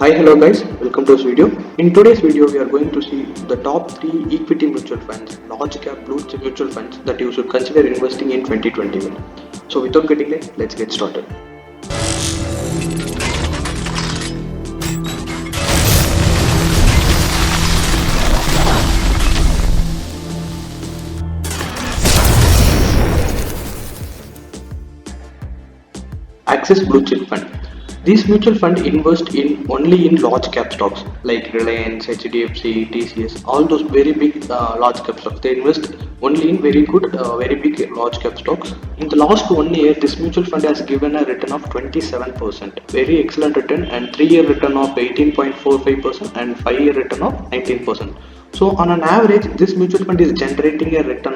Hi, hello guys, welcome to this video. In today's video, we are going to see the top 3 equity mutual funds, large cap blue chip mutual funds that you should consider investing in 2021. So without getting late, let's get started. Axis Blue Chip Fund. These mutual fund invest in only in large cap stocks like Reliance, HDFC, TCS, all those very big large cap stocks. They invest only in very good, very big large cap stocks. In the last 1 year, this mutual fund has given a return of 27%, very excellent return, and 3-year return of 18.45% and 5-year return of 19%. So on an average, this mutual fund is generating a return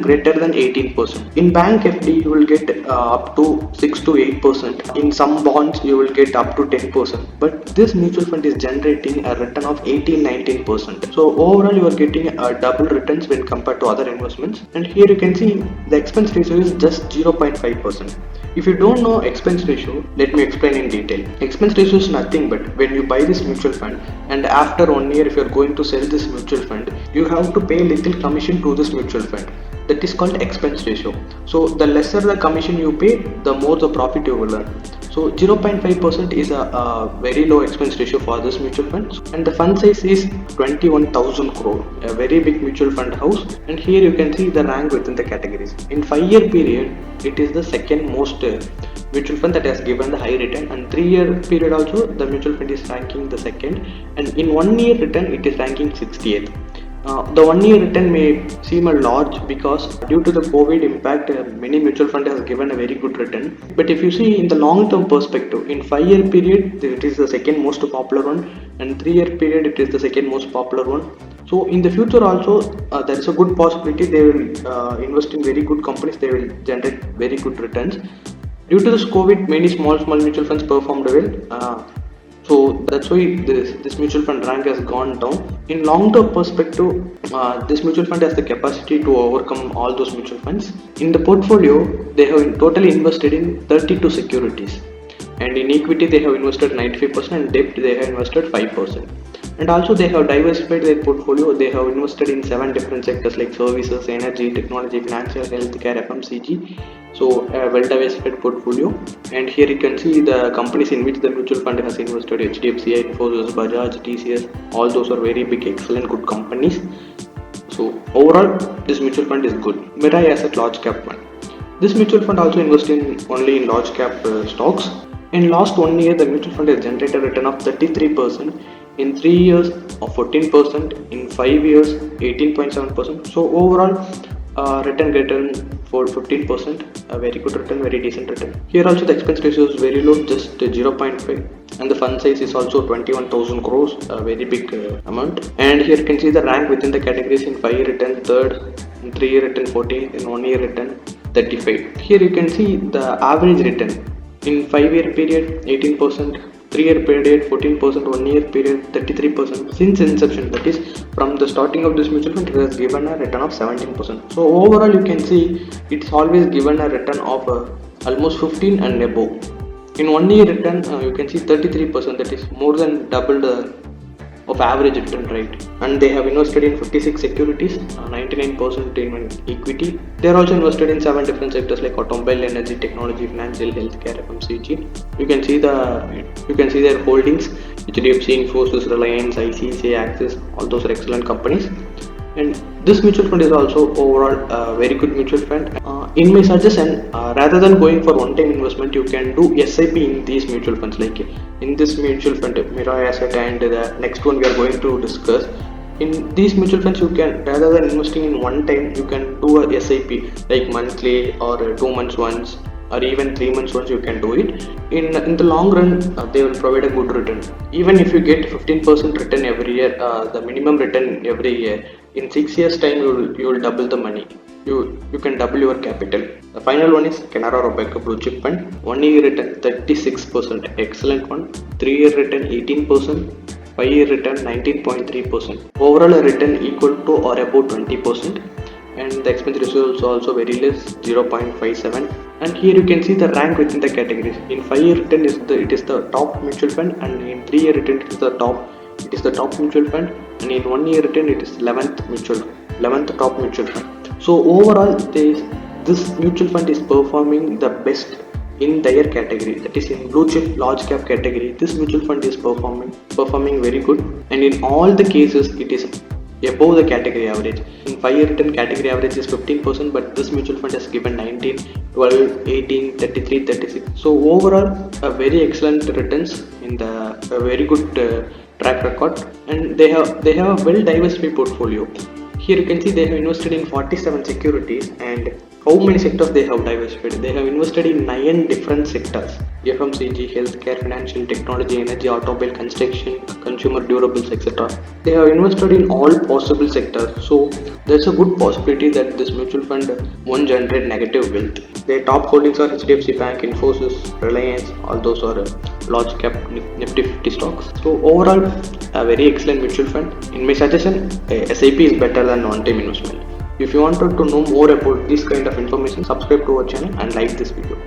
greater than 18%. In bank FD, you will get up to 6 to 8%. In some bonds, you will get up to 10%. But this mutual fund is generating a return of 18-19%. So overall, you are getting a double returns when compared to other investments. And here you can see the expense ratio is just 0.5%. If you don't know expense ratio, let me explain in detail. Expense ratio is nothing but when you buy this mutual fund and after 1 year if you are going to sell this mutual fund, you have to pay little commission to this mutual fund. That is called expense ratio. So the lesser the commission you pay, the more the profit you will earn. So 0.5% is a very low expense ratio for this mutual fund, and the fund size is 21,000 crore, a very big mutual fund house. And here you can see the rank within the categories. In 5-year period, it is the second most mutual fund that has given the high return, and 3-year period also the mutual fund is ranking the second, and in 1-year return it is ranking 68th. The 1-year return may seem a large because due to the COVID impact, many mutual fund has given a very good return. But if you see in the long-term perspective, in 5-year period it is the second most popular one, and 3-year period it is the second most popular one. So in the future also, there is a good possibility they will invest in very good companies. They will generate very good returns. Due to this COVID, many small mutual funds performed well. So that's why this mutual fund rank has gone down. In long term perspective, this mutual fund has the capacity to overcome all those mutual funds. In the portfolio, they have totally invested in 32 securities, and in equity they have invested 95%, and debt they have invested 5%. And also they have diversified their portfolio. They have invested in 7 different sectors like services, energy, technology, financial, healthcare, FMCG. So a well diversified portfolio. And here you can see the companies in which the mutual fund has invested: HDFC, Infosys, Bajaj, TCS. All those are very big, excellent, good companies. So overall, this mutual fund is good. Mirae Asset Large Cap Fund. This mutual fund also invests in only in large cap stocks. In last 1 year, the mutual fund has generated a return of 33%. In 3 years, of 14%. In 5 years, 18.7%. So overall, return for 15%. A very good return, very decent return. Here also the expense ratio is very low, just 0.5, and the fund size is also 21,000 crores, a very big amount. And here you can see the rank within the categories: in 5-year return 3rd, in 3-year return 14th, in 1-year return 35. Here you can see the average return. In 5-year period 18%, 3-year period 14%, 1-year period 33%. Since inception, that is from the starting of this mutual fund, it has given a return of 17%. So overall you can see it's always given a return of almost 15 and above. In 1-year return, you can see 33%, that is more than double the of average return rate. And they have invested in 56 securities, 99% in equity. They are also invested in 7 different sectors like automobile, energy, technology, financial, healthcare, FMCG. You can see their holdings: HDFC, Infosys, Reliance, ICICI, Axis. All those are excellent companies. And this mutual fund is also overall a very good mutual fund. In my suggestion, rather than going for one-time investment, you can do SIP in these mutual funds. Like in this mutual fund, Mirae Asset, and the next one we are going to discuss. In these mutual funds, you can, rather than investing in one time, you can do a SIP like monthly or 2 months once, or even 3 months once. You can do it. In the long run, they will provide a good return. Even if you get 15% return every year, the minimum return every year, in 6 years time you will double the money. You can double your capital. The final one is Canara Robeco Blue Chip Fund. 1-year return 36%, excellent one. 3-year return 18%. 5-year return 19.3%. Overall a return equal to or about 20%. And the expense ratio is also very less, 0.57. And here you can see the rank within the categories. In 5-year return it is the top mutual fund, and in 3-year return it is the top mutual fund, and in 1-year return it is 11th top mutual fund. So overall this mutual fund is performing the best in their category, that is in blue chip large cap category. This mutual fund is performing very good, and in all the cases it is above the category average. In 5-year return, category average is 15%, but this mutual fund has given 19, 12, 18, 33, 36. So overall, a very excellent returns in the a very good track record, and they have a well diversified portfolio. Here you can see they have invested in 47 securities, and how many sectors they have diversified. They have invested in 9 different sectors: FMCG, healthcare, financial, technology, energy, automobile, construction, consumer durables, etc. They have invested in all possible sectors. So there's a good possibility that this mutual fund won't generate negative wealth. Their top holdings are HDFC Bank, Infosys, Reliance. All those are large cap Nifty 50 stocks. So overall, a very excellent mutual fund. In my suggestion, SIP is better than one-time investment. If you wanted to know more about this kind of information, subscribe to our channel and like this video.